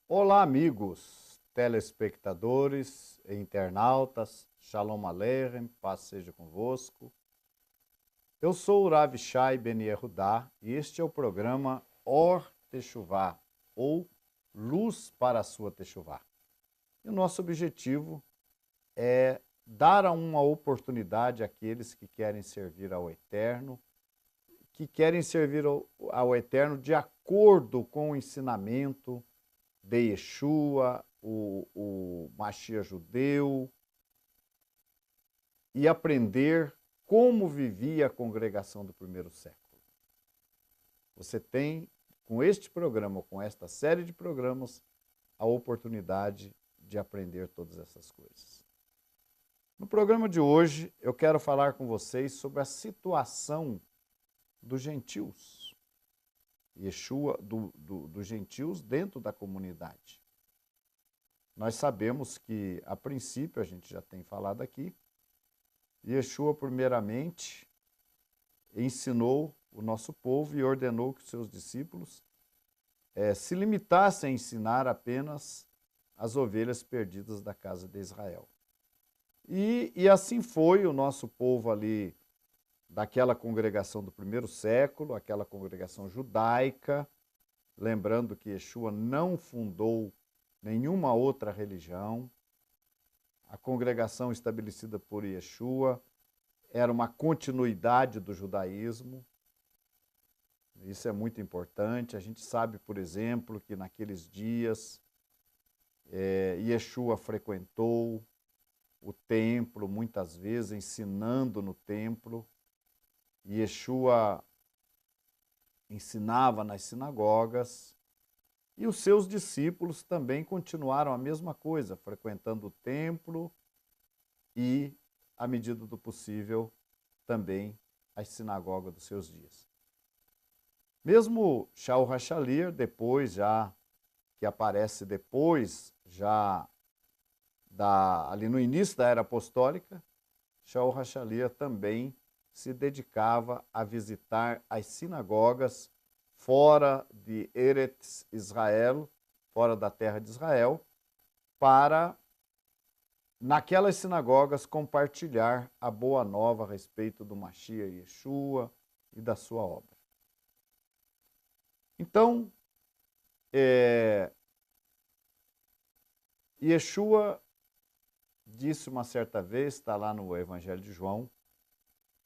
Olá, amigos, telespectadores e internautas. Shalom Aleichem, paz seja convosco. Eu sou o Rav Shai Ben Yehudá e este é o programa Or Teshuvá, ou Luz para a sua Teshuvá. E o nosso objetivo é dar uma oportunidade àqueles que querem servir ao Eterno, que querem servir ao Eterno de acordo com o ensinamento de Yeshua, o Mashiach judeu, e aprender como vivia a congregação do primeiro século. Você tem, com este programa, com esta série de programas, a oportunidade de aprender todas essas coisas. No programa de hoje, eu quero falar com vocês sobre a situação dos gentios. Yeshua, dos gentios dentro da comunidade. Nós sabemos que, a princípio, a gente já tem falado aqui, Yeshua, primeiramente, ensinou o nosso povo e ordenou que os seus discípulos se limitassem a ensinar apenas as ovelhas perdidas da casa de Israel. E assim foi o nosso povo ali, daquela congregação do primeiro século, aquela congregação judaica, lembrando que Yeshua não fundou nenhuma outra religião. A congregação estabelecida por Yeshua era uma continuidade do judaísmo. Isso é muito importante. A gente sabe, por exemplo, que naqueles dias Yeshua frequentou o templo, muitas vezes ensinando no templo. Yeshua ensinava nas sinagogas. E os seus discípulos também continuaram a mesma coisa, frequentando o templo e, à medida do possível, também as sinagogas dos seus dias. Mesmo Shaul HaShalir, depois já, que aparece depois, já ali no início da era apostólica, Shaul HaShalir também se dedicava a visitar as sinagogas fora de Eretz Israel, fora da terra de Israel, para, naquelas sinagogas, compartilhar a boa nova a respeito do Mashiach Yeshua e da sua obra. Então, Yeshua disse uma certa vez, está lá no Evangelho de João,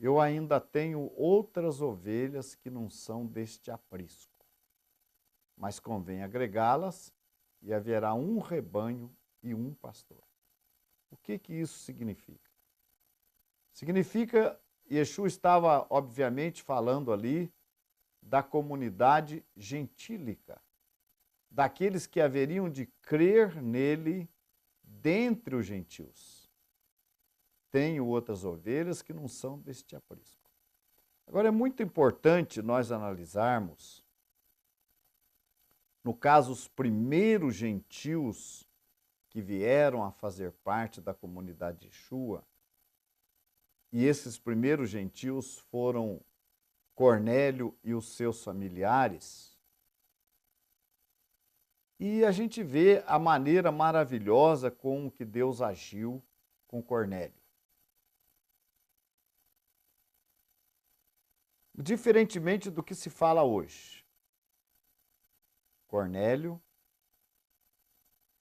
eu ainda tenho outras ovelhas que não são deste aprisco, mas convém agregá-las e haverá um rebanho e um pastor. O que isso significa? Significa, Yeshua estava, obviamente, falando ali da comunidade gentílica, daqueles que haveriam de crer nele dentre os gentios. Tenho outras ovelhas que não são deste aprisco. Agora, é muito importante nós analisarmos, no caso, os primeiros gentios que vieram a fazer parte da comunidade de Yeshua, e esses primeiros gentios foram Cornélio e os seus familiares, e a gente vê a maneira maravilhosa com que Deus agiu com Cornélio. Diferentemente do que se fala hoje. Cornélio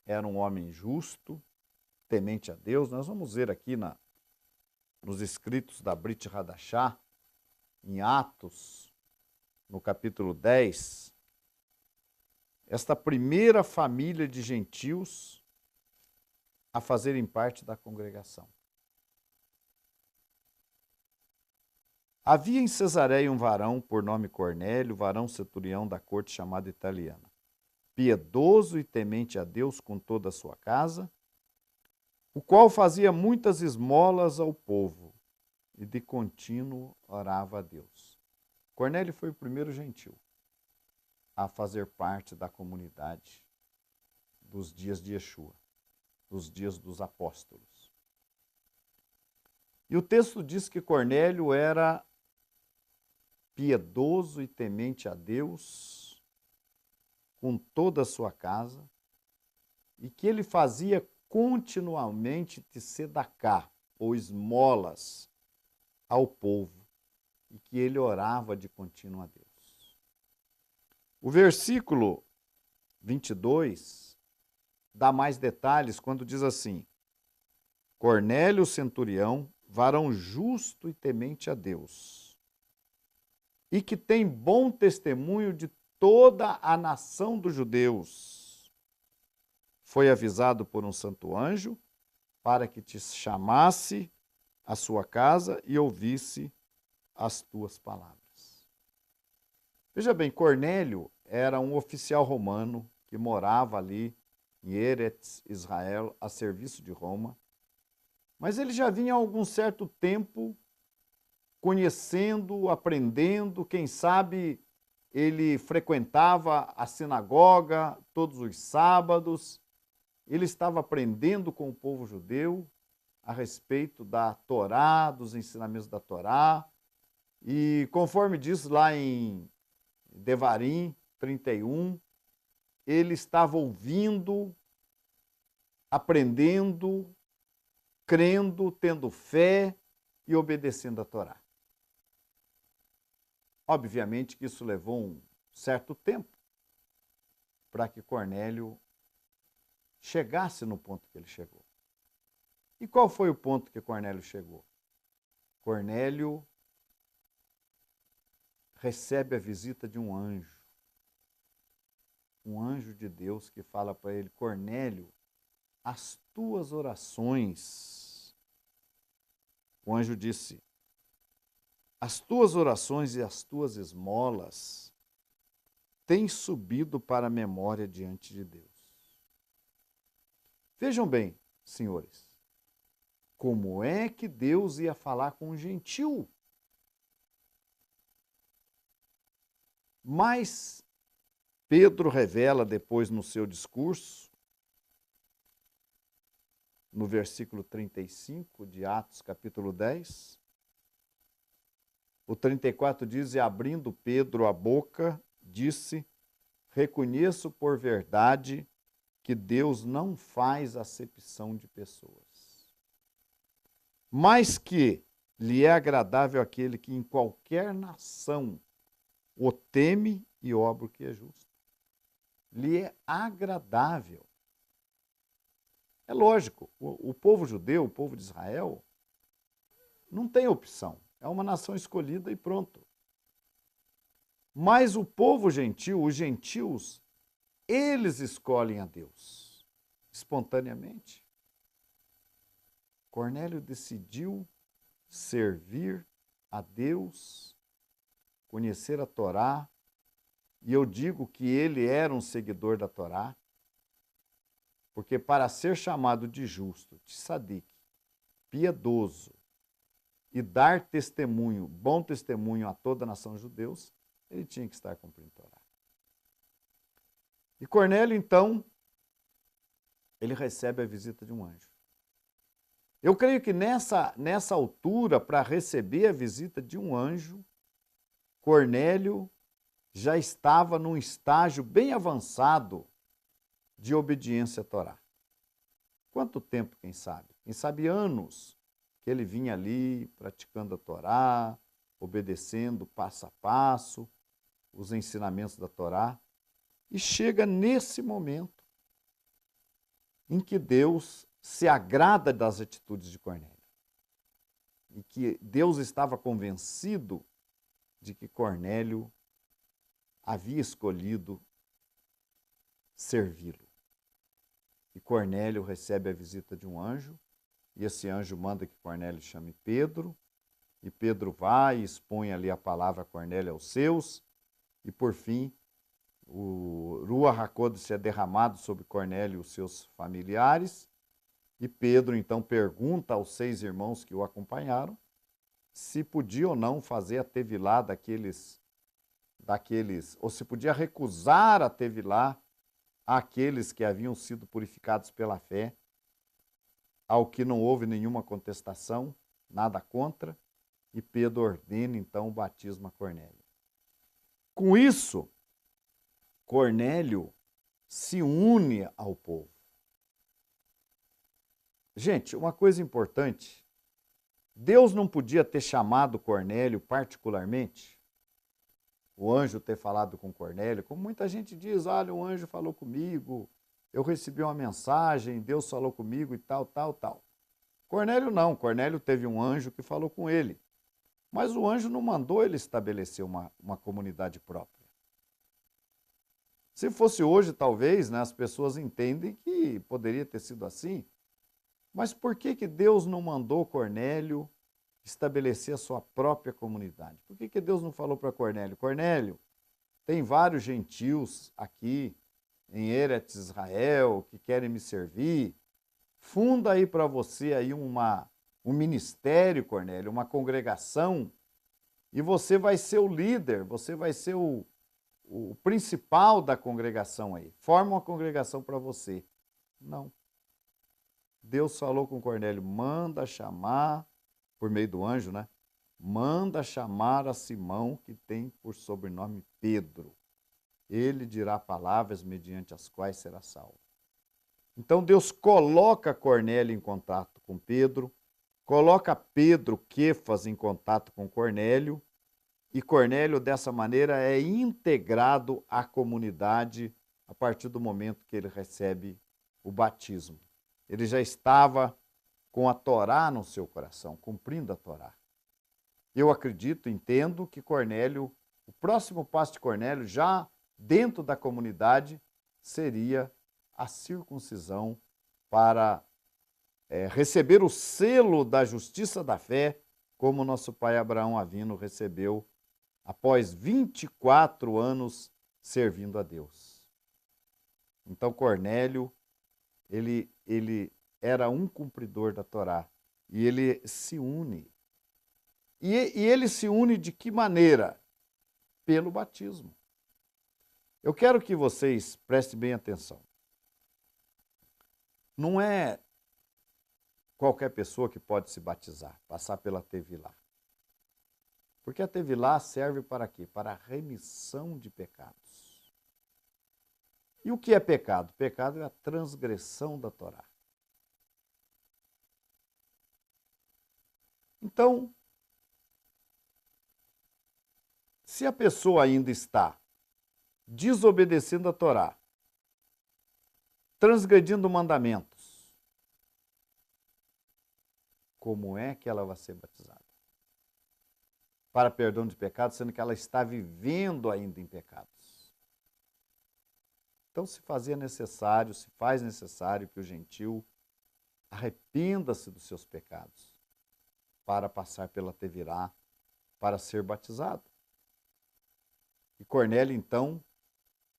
era um homem justo, temente a Deus. Nós vamos ver aqui nos escritos da Brit Hadashah, em Atos, no capítulo 10, esta primeira família de gentios a fazerem parte da congregação. Havia em Cesareia um varão por nome Cornélio, varão centurião da corte chamada italiana, piedoso e temente a Deus com toda a sua casa, o qual fazia muitas esmolas ao povo e de contínuo orava a Deus. Cornélio foi o primeiro gentil a fazer parte da comunidade dos dias de Yeshua, dos dias dos apóstolos. E o texto diz que Cornélio era piedoso e temente a Deus com toda a sua casa, e que ele fazia continuamente tzedaká, ou esmolas, ao povo, e que ele orava de contínuo a Deus. O versículo 22 dá mais detalhes quando diz assim: Cornélio, centurião, varão justo e temente a Deus, e que tem bom testemunho de toda a nação dos judeus, foi avisado por um santo anjo para que te chamasse à sua casa e ouvisse as tuas palavras. Veja bem, Cornélio era um oficial romano que morava ali em Eretz Israel, a serviço de Roma, mas ele já vinha há algum certo tempo conhecendo, aprendendo, quem sabe ele frequentava a sinagoga todos os sábados, ele estava aprendendo com o povo judeu a respeito da Torá, dos ensinamentos da Torá, e conforme diz lá em Devarim 31, ele estava ouvindo, aprendendo, crendo, tendo fé e obedecendo a Torá. Obviamente que isso levou um certo tempo para que Cornélio chegasse no ponto que ele chegou. E qual foi o ponto que Cornélio chegou? Cornélio recebe a visita de um anjo de Deus que fala para ele: Cornélio, as tuas orações. O anjo disse: as tuas orações e as tuas esmolas têm subido para a memória diante de Deus. Vejam bem, senhores, como é que Deus ia falar com um gentil? Mas Pedro revela depois no seu discurso, no versículo 35 de Atos, capítulo 10, o 34 diz: e abrindo Pedro a boca, disse: reconheço por verdade que Deus não faz acepção de pessoas, mas que lhe é agradável aquele que em qualquer nação o teme e obra o que é justo. Lhe é agradável. É lógico, o povo judeu, o povo de Israel, não tem opção. É uma nação escolhida e pronto. Mas o povo gentil, os gentios, eles escolhem a Deus espontaneamente. Cornélio decidiu servir a Deus, conhecer a Torá, e eu digo que ele era um seguidor da Torá, porque para ser chamado de justo, de tzadik, piedoso, e dar testemunho, bom testemunho a toda a nação de judeus, ele tinha que estar cumprindo a Torá. E Cornélio, então, ele recebe a visita de um anjo. Eu creio que nessa altura, para receber a visita de um anjo, Cornélio já estava num estágio bem avançado de obediência à Torá. Quanto tempo, quem sabe? Quem sabe anos que ele vinha ali praticando a Torá, obedecendo passo a passo os ensinamentos da Torá, e chega nesse momento em que Deus se agrada das atitudes de Cornélio. E que Deus estava convencido de que Cornélio havia escolhido servi-lo. E Cornélio recebe a visita de um anjo, e esse anjo manda que Cornélio chame Pedro, e Pedro vai e expõe ali a palavra a Cornélio aos seus, e por fim, o Ruach HaKodesh é derramado sobre Cornélio e os seus familiares, e Pedro então pergunta aos 6 irmãos que o acompanharam se podia ou não fazer a tevilá daqueles, ou se podia recusar a tevilá àqueles que haviam sido purificados pela fé, ao que não houve nenhuma contestação, nada contra, e Pedro ordena então o batismo a Cornélio. Com isso, Cornélio se une ao povo. Gente, uma coisa importante, Deus não podia ter chamado Cornélio particularmente, o anjo ter falado com Cornélio, como muita gente diz, olha, o anjo falou comigo, eu recebi uma mensagem, Deus falou comigo e tal, tal, tal. Cornélio não, Cornélio teve um anjo que falou com ele, mas o anjo não mandou ele estabelecer uma comunidade própria. Se fosse hoje, talvez, né, as pessoas entendem que poderia ter sido assim, mas por que Deus não mandou Cornélio estabelecer a sua própria comunidade? Por que Deus não falou para Cornélio, Cornélio, tem vários gentios aqui em Eretz Israel que querem me servir, funda aí para você aí um ministério, Cornélio, uma congregação, e você vai ser o líder, você vai ser o principal da congregação aí. Forma uma congregação para você. Não. Deus falou com Cornélio, manda chamar, por meio do anjo, né? Manda chamar a Simão, que tem por sobrenome Pedro. Ele dirá palavras mediante as quais será salvo. Então Deus coloca Cornélio em contato com Pedro, coloca Pedro, Quefas, em contato com Cornélio, e Cornélio, dessa maneira, é integrado à comunidade a partir do momento que ele recebe o batismo. Ele já estava com a Torá no seu coração, cumprindo a Torá. Eu acredito, entendo que Cornélio, o próximo passo de Cornélio, já dentro da comunidade, seria a circuncisão para receber o selo da justiça da fé, como nosso pai Abraão Avino recebeu após 24 anos servindo a Deus. Então Cornélio, ele era um cumpridor da Torá e ele se une. E ele se une de que maneira? Pelo batismo. Eu quero que vocês prestem bem atenção. Não é qualquer pessoa que pode se batizar, passar pela Tevilá. Porque a Tevilá serve para quê? Para a remissão de pecados. E o que é pecado? Pecado é a transgressão da Torá. Então, se a pessoa ainda está desobedecendo a Torá, transgredindo mandamentos, como é que ela vai ser batizada? Para perdão de pecados, sendo que ela está vivendo ainda em pecados. Então se faz necessário que o gentil arrependa-se dos seus pecados para passar pela Tevilá, para ser batizado. E Cornélio, então,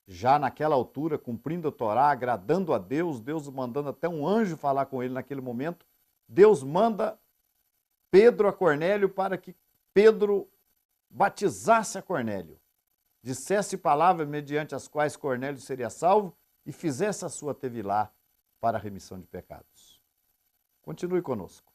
já naquela altura, cumprindo a Torá, agradando a Deus, Deus mandando até um anjo falar com ele naquele momento, Deus manda Pedro a Cornélio para que Pedro batizasse a Cornélio, dissesse palavras mediante as quais Cornélio seria salvo e fizesse a sua Tevilá para a remissão de pecados. Continue conosco.